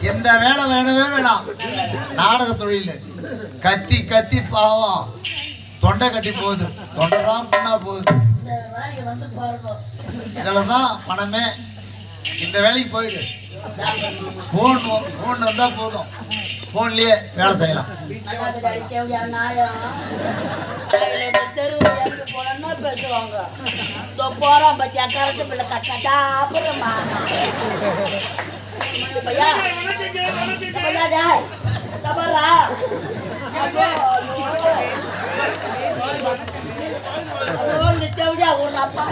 இந்த வேலை வேணவே வேணாம். நாடக தொழில் கத்தி கத்தி பாவம் தொண்டை கட்டி போகுது, தொண்டை தான் பண்ணா போகுது. இதில் தான் பணமே. இந்த வேலைக்கு போயிடு. ஃபோன் வந்தா போதும், ஃபோன்லயே வேலை செய்யலாம். பேசுவாங்க போறான் பத்தியா கரத்து பிள்ளை கட்டாட்டா அப்புறமா பையா பையா டாய் தபரா அதோ இந்த தேவடியா ஒரு அப்பா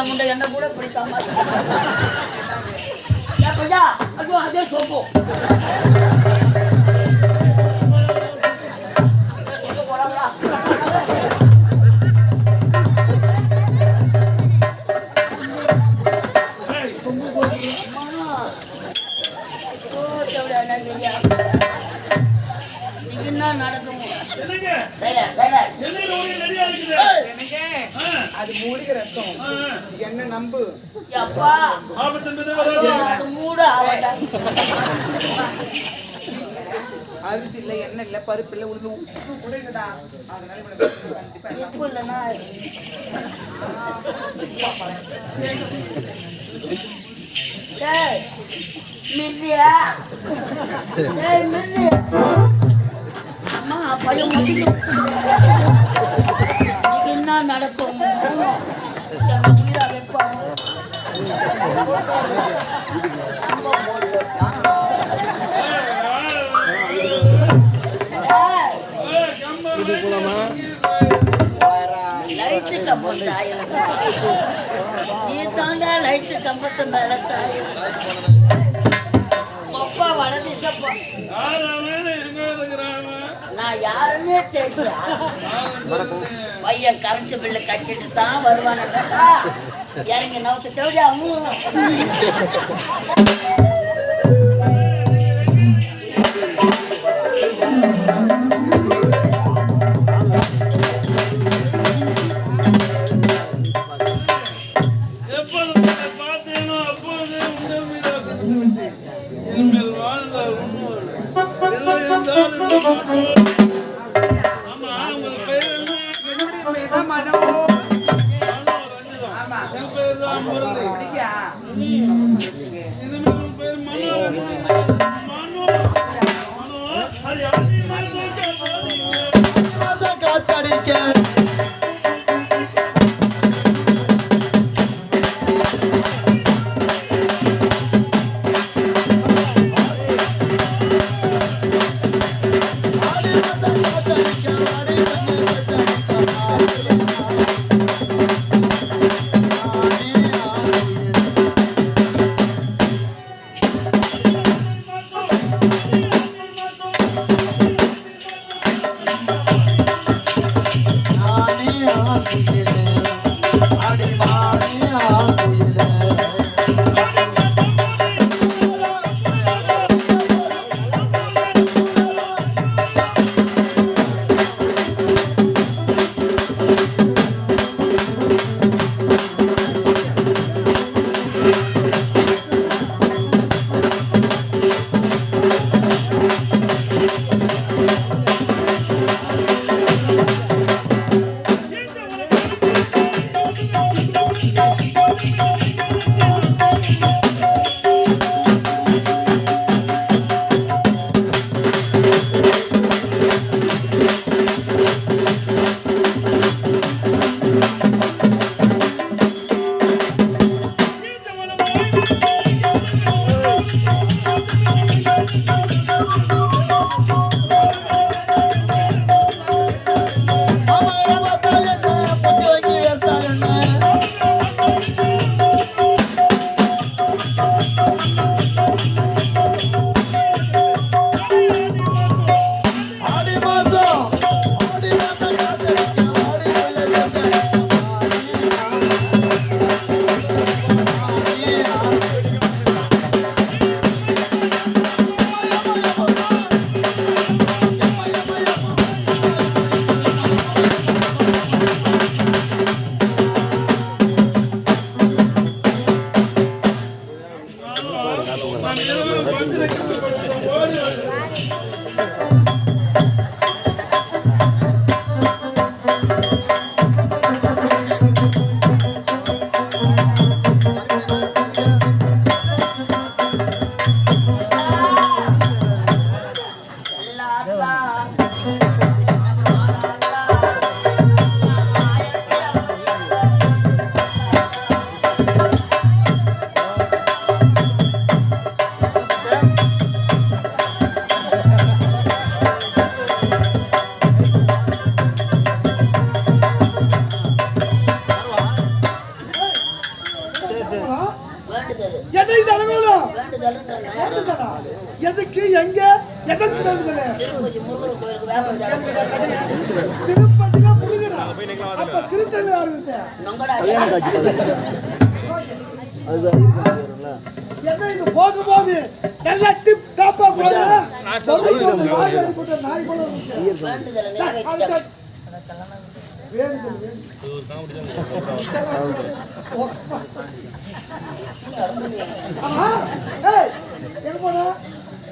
முண்டை என்ன கூட பிடிக்காம ஐயா ஐயோ அதே சோப்பு போடாதா என்ன நடக்கும் அது மூலிகை ரத்தம் என்ன நம்பு அரிசி இல்ல எண்ணெய் இல்ல பருப்பு இல்ல உளுந்து உப்பு கூட இல்லடா. அதனால உப்பு இல்லைன்னா மில்லியா மில்லி அம்மா பையன் மட்டும் என்ன நடக்கும் உயிரா வைப்பாங்க லைட்டு கம்பம் சாயம் நீ தாண்டா லைட்டு கம்பத்து மேல சாயம் அப்பா வட திசப்பா நான் யாருன்னே தெரியல. பையன் கரண்ட் பில்லு கட்டிட்டு தான் வருவான். இறங்கி நோக்கு தேவையா வேண்டுதல் என்ன இது அலங்கோலம் வேண்டுதல்ன்றா எதுக்கு எங்க எதற்கு வேண்டுதல் திருப்பதி முருகன் கோயிலுக்கு வேப்பம் திருப்பதில முருகனா அப்ப திருத்தல யாருங்க நங்கடா என்ன இது போகும்போது எல்லா டிப் டாப்பா போல வரும்போது நாய் அடிபட்ட நாய் போல வேண்டுதல் நிறைவேற்றிட்டாங்க வேண்டுதல் ஆமா ஏய் எங்க போனா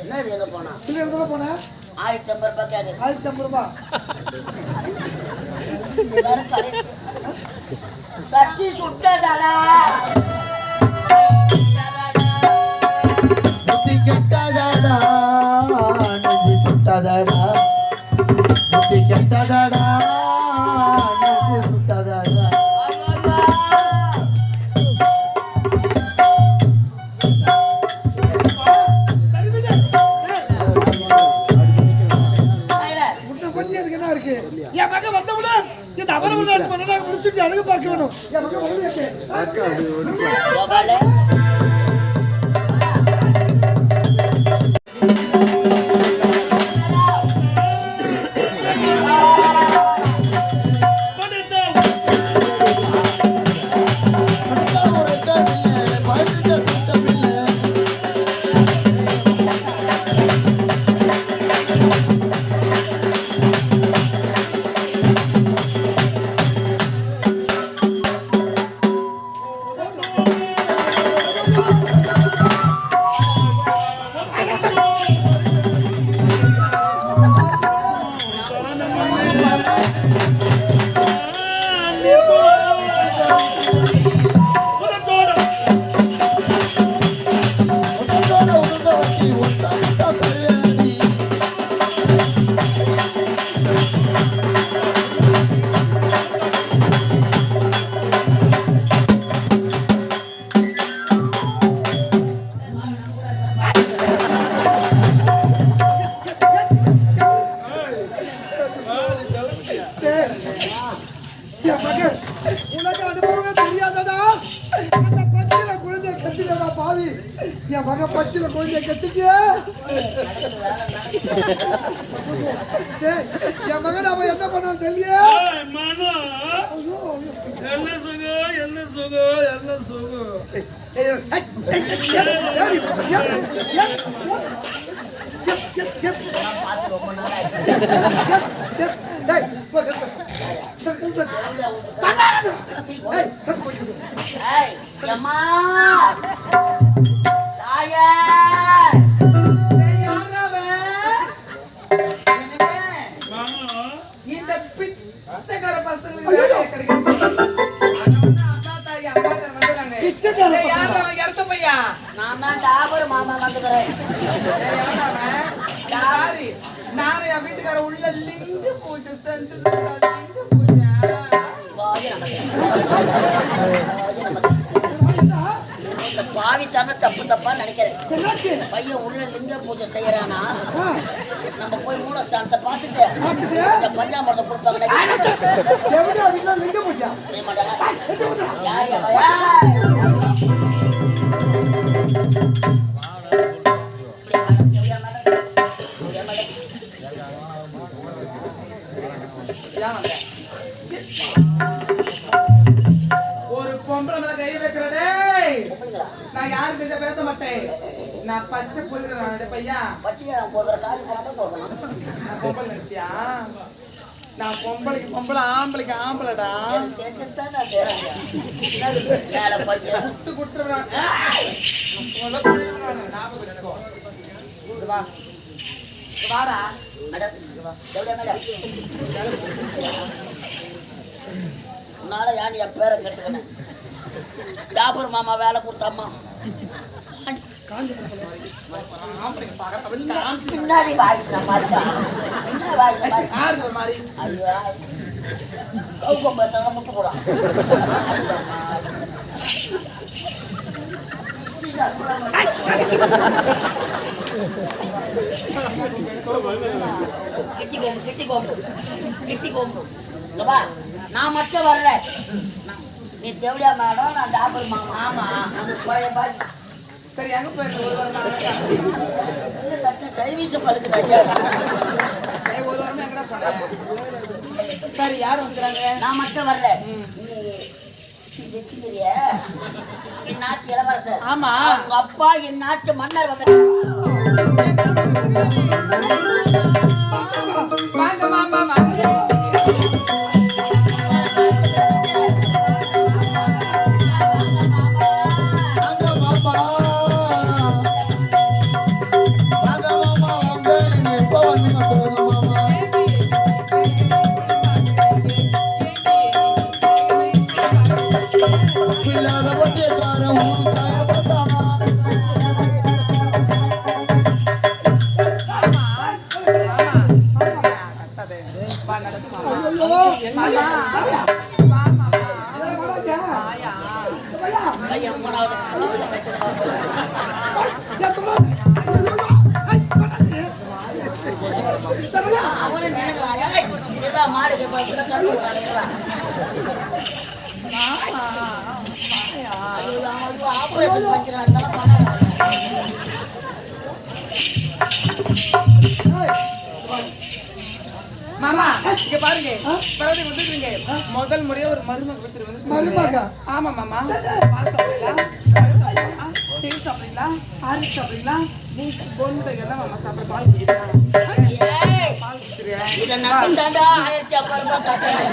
என்னது எங்க போனா பிள்ளை இடத்துல போனா 1050 ரூபாய் கேக்குது 1050 ரூபாய் எல்லாரும் கரெக்ட் சட்டி சுட்டதாடா புத்தி கெட்டதடா நெஞ்சு சுட்டதடா புத்தி கெட்டதடா நெஞ்சு சுட்டதடா உன்னை பத்தி எனக்கு என்ன இருக்கு என் மகன் வந்தவுடன் இந்த அபரவுடன் மன்னனாக முடிச்சுட்டு அழகு பார்க்க வேண்டும் என் மகன் வந்து என் மகன் உலக அனுபவமே தெரியாதடா அந்த பச்சில குழந்தை கத்திட்டா பாவி என் மகன் பச்சில குழந்தை கத்திட்டியே என் மகன் அவன் என்ன பண்ணாலும் தெரியல இந்த பிச்சைக்கார பசங்க நான் தான் டாபர் மாமா வந்துக்கிறேன் நானும் என் வீட்டுக்கார உள்ள லிங்க பூஜை செஞ்சு லிங்க பூஜை பாவி தாங்க தப்பு தப்பா நினைக்கிறேன் பையன் உள்ள லிங்க பூஜை செய்யறானா நம்ம போய் மூலஸ்தானத்தை பார்த்துட்டு இந்த பஞ்சாமிரதம் கொடுப்பாங்க ஒரு பொம்பளை மேல கை வைக்கிறடே நான் யாரு கிட்ட பேச மாட்டேன் நான் பச்சை புரிக்கிறேன் பையா பச்சையா போடுற காரி போனா போகணும் நான் பொம்பளை நினைச்சியா நான் பொம்பளைக்கு பொம்பளை ஆம்பளைக்கு ஆம்பளைடா தெரிஞ்சுதான் நான் தெரிஞ்சேன் குட்டு குட்டுறான் ஞாபகம் வச்சுக்கோ வா வாடா மேடம் மேடம் உன்னால ஏன் என் பேரை கெட்டுக்கினேன் டாபர் மாமா வேலை கொடுத்தாம்மா பின்னாடி வாய்ப்பு என்ன வாய்ப்பு மாதிரி ஐயா கௌகம்பத்தாங்க முட்டு போடா கிட்டி கோம்பு நான் மட்டும் வர்றேன் நீ தேவடியா மேடம் நான் டாபர் மாமா ஆமா. நம்ம பழைய பாய் சரி எங்க போயிருக்கு ஒரு வாரமா இந்த கட்ட சர்வீஸ் பழுக்குதா ஒரு வாரமா எங்கடா போன சரி யார் வந்துறாங்க நான் மட்டும் வரல நீ வெச்சிக்கிறிய என் நாட்டு இளவரசர் ஆமா உங்க அப்பா என் நாட்டு மன்னர் வந்தாங்க வாங்க மாமா வாங்க அவனும் நினைக்கிறான் மாடு ஆபரேஷன் பண்ணிக்கிறான் மாமா இங்க பாருங்க பரவாயில்லை வந்துருங்க முதல் முறையா ஒரு மருமக விட்டு வந்து மருமக ஆமா மாமா பால் சாப்பிடுறீங்களா தேன் சாப்பிடுறீங்களா ஆரஞ்சு சாப்பிடுறீங்களா பொண்ணு எல்லாம் மாமா சாப்பிட பால் குடிக்கிறீங்களா பால் குடிச்சிரியா இதை நம்பி தாண்டா 1500 ரூபாய் காட்டுறேன்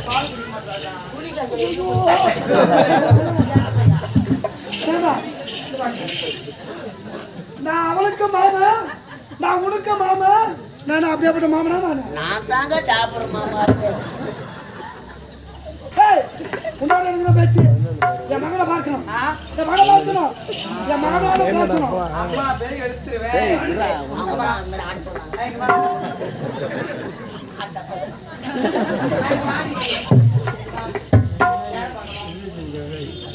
பால் குடிக்க மாட்டாங்க நான் அவளுக்கு மாமா நான் உனக்கு மாமா நான் அப்படியேப்பட்ட மாமனா நான் தாங்க டாபர் மாமா உன்னோட எனக்கு பேச்சு என் மகனை பார்க்கணும் என் மகனை பார்க்கணும் என் மகனோட பேசணும் அம்மா பேரை எடுத்துருவேன் அவங்க தான் அந்த மாதிரி ஆட சொன்னாங்க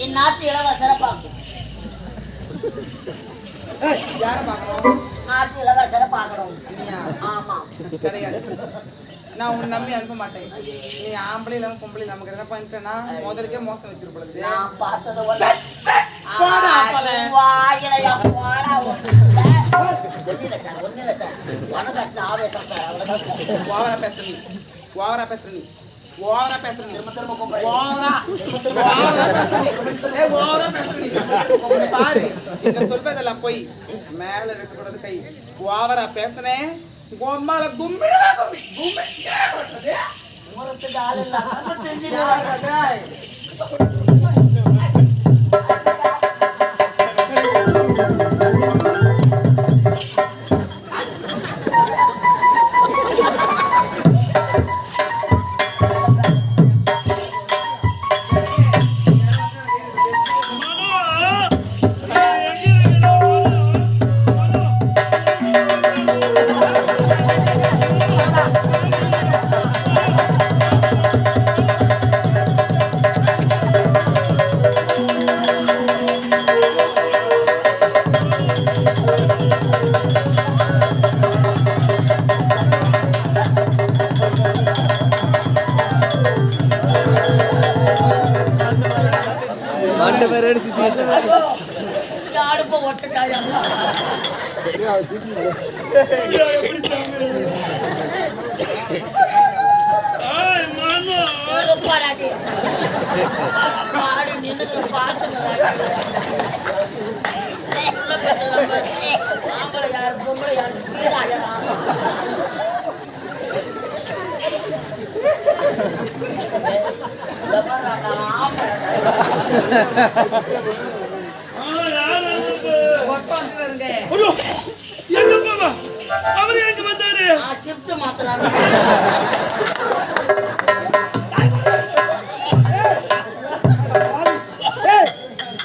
என் நாட்டு இளவரசரை பார்க்கும் யாரை பார்க்கணும் நாட்டு இளவரசரை பார்க்கணும் நீயா ஆமா கிடையாது நான் உன்னை நம்பி அனுப்ப மாட்டேன் நீ ஆம்பளை இல்லாம பொம்பளை இல்லாம என்ன பண்ணிட்டேன்னா முதலுக்கே மோசம் வச்சிருப்பது நான் பார்த்தது ஒன்னில சார் பணம் கட்டின ஆவேசம் சார் அவ்வளவுதான் ஓவரா பேசுற நீ ஓவரா பேசுற நீ ஓவரா பேசுற நீ திரும்ப திரும்ப கூப்பிடுறேன் ஓவரா ஓவரா பேசுற நீ இங்க பாரு இந்த சொல்வதெல்லாம் போய் மேல வைக்கக்கூடாது கை ஓவரா பேசுனேன் உம்மால கும்மிடா கும்மி முகத்துக்கு ஆள் இல்லாம தெரிஞ்சுக்கிறாங்க அடுப்ப ஒட்டச்சாயா மாடு நின்று பார்த்துக்கிறாங்க ஆம்பளை யாரு பொம்பளை யாரு கீழாயலாம் ஷிஃப்ட் மாத்தலாம்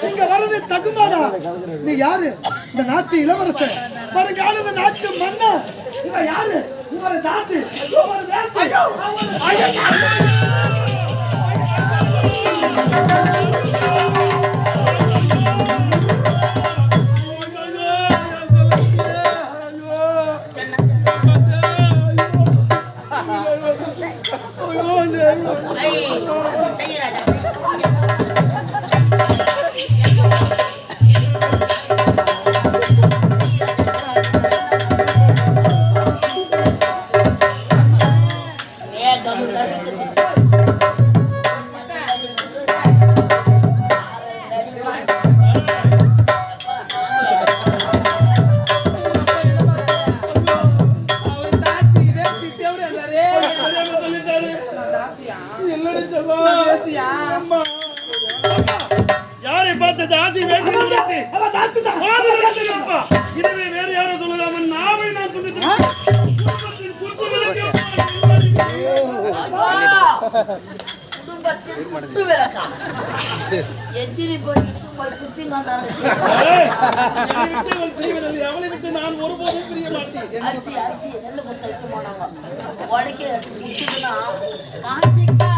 இங்க வரது தகுமாடா நீ யாரு இந்த நாட்டு இளவரசன் வருங்கால இந்த நாட்டு மன்னன் இவன் யாரு உங்களோட தாத்து ஐய் இப்படிப்பட்ட தாசி வேசி அவன் தாசி தான். இதுவே வேறு யாரும் சொல்லலாம நாவை நான் துண்டித்து குடும்பத்தில் குத்து விளக்கா எத்திரி போயிட்டு போய் குத்தி அவளை விட்டு நான் ஒருபோதும் பிரிய மாட்டேன். அரிசி நெல்லு குத்த எடுத்து போனாங்க உடைக்க குத்துனா காஞ்சிக்கா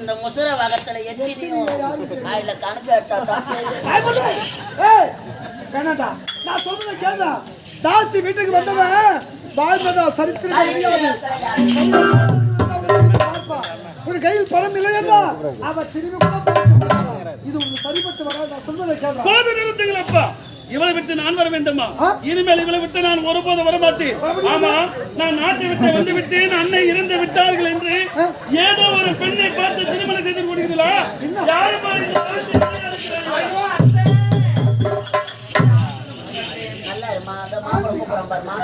இந்த முசர வகத்துல எத்தினியும் அதுல கணக்கு எடுத்தா தான் வேணாண்டா நான் சொல்றத கேளுடா. தாசி வீட்டுக்கு வந்தவன் வாழ்ந்ததா சரித்திரம் கிடையாது. உன் கையில் பணம் இல்லையா அவ திரும்பி கூட பார்த்து இது உனக்கு சரிப்பட்டு வராது. நான் சொல்றத கேளுடா. போது நிறுத்துங்களப்பா. இவளை விட்டு நான் வர வேண்டுமா? இனிமேல் இவளை விட்டு நான் ஒருபோது வர மாட்டேன். ஆமா, நான் நாட்டை விட்டு வந்து விட்டேன், அன்னை இறந்து விட்டார்கள் என்று ஏதோ ஒரு பெண்ணை பார்த்து திருமணம் செய்து கொடுக்கிறீர்களா? யாருமா நல்லா இருமா அந்த மாப்பிள்ளை கூப்பிடுறான் பாருமா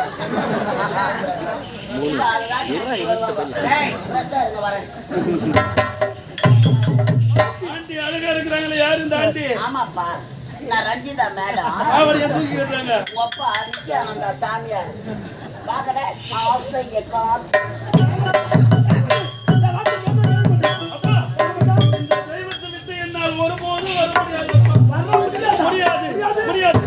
வரேன். ஆண்டி அழகா இருக்கிறாங்களே, யாரு இந்த ஆண்டி? ஆமாப்பா, நான் ரஞ்சிதா மேடம். அவளைய தூக்கி விடுறாங்க. ஒப்பா நித்யானந்தா சாமியார் பாக்கற ஆசைய காத்து இந்த தெய்வத்தை விட்டு என்னால் ஒருபோதும் வர முடியாது. முடியாது முடியாது முடியாது.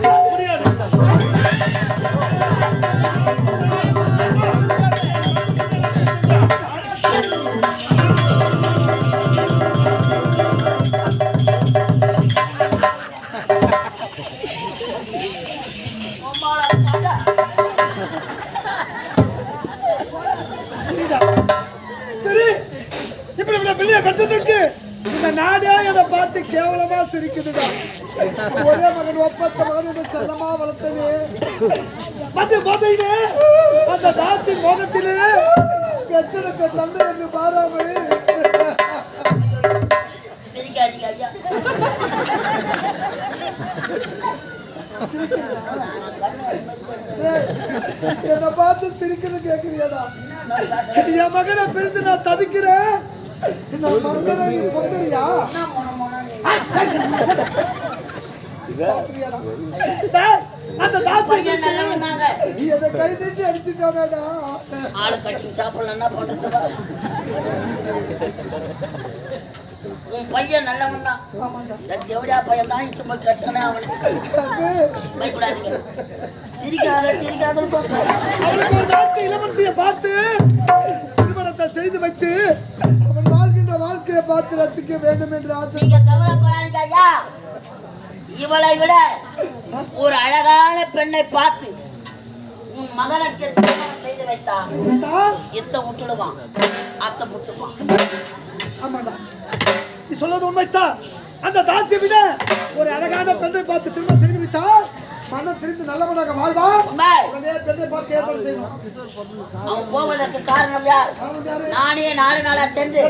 சரி, இப்ப இவனை பிள்ளைய கட்டத்துக்கு இந்த நாடே என்னை பார்த்து கேவலமா சிரிக்குதுடா. ஒரே மகன் ஒப்பத்த மகன் என்ன செல்லமா வளர்த்தது வந்து போதையிலே அந்த தாசின் முகத்திலே பெற்றெடுத்த தந்தை என்று பாராமல் சிரிக்காதீங்க ஐயா. என்னை பார்த்து சிரிக்கணும் கேட்கிறியாடா? என் மகனை பிரிந்து நான் தவிக்கிறேன். நான் மகனை நீ பொங்கறியா? அந்த பையன் நல்லவனாங்க. எதை கை நீட்டி அடிச்சுட்டானாடா. ஆளு கட்சி சாப்பிடலாம் என்ன பண்றது? உன் பையன் நல்லவன் தான். இந்த தேவடியா பையன் தான் இட்டு போய் கட்டனே அவனை. பயப்படாதீங்க, சிரிக்காத சிரிக்காதன்னு சொல்றேன். அவனுக்கு ஒரு நாட்டு இளவரசியை பார்த்து திருமணத்தை செய்து வைத்து அவன் வாழ்கின்ற வாழ்க்கையை பார்த்து ரசிக்க வேண்டும் என்று ஆசை. நீங்க கவலைப்படாதீங்க ஐயா. இவளை விட ஒரு அழகான பெண்ணை பார்த்து உன் மகனுக்கு திருமணம் செய்து வைத்தா எத்த விட்டுடுவான், அத்தை புடிச்சுப்பான். ஆமாடா, நீ சொல்றது உண்மைத்தான். அந்த தாசியை விட ஒரு அழகான பெண்ணை பார்த்து திருமணம் செய்து வைத்தா மனம் தெரிந்து நல்லவனாக வாழ்வான். உடனே பெண்ணை பார்த்து ஏற்பாடு செய்யணும். அவன் போவதற்கு காரணம் யார்? நானே நாடு நாடா சென்று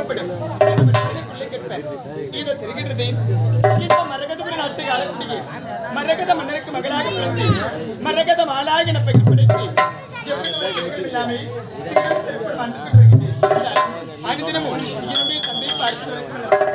விருப்பப்படும் இதோ தெரிகின்றது. இந்த மரகதபுரி நாட்டுக்கு ஆளக்கூடிய மரகத மன்னருக்கு மகளாக பிறந்து மரகத மாலாக என பெயர் படைத்து அனுதினமும் என்னுடைய தந்தை பார்த்து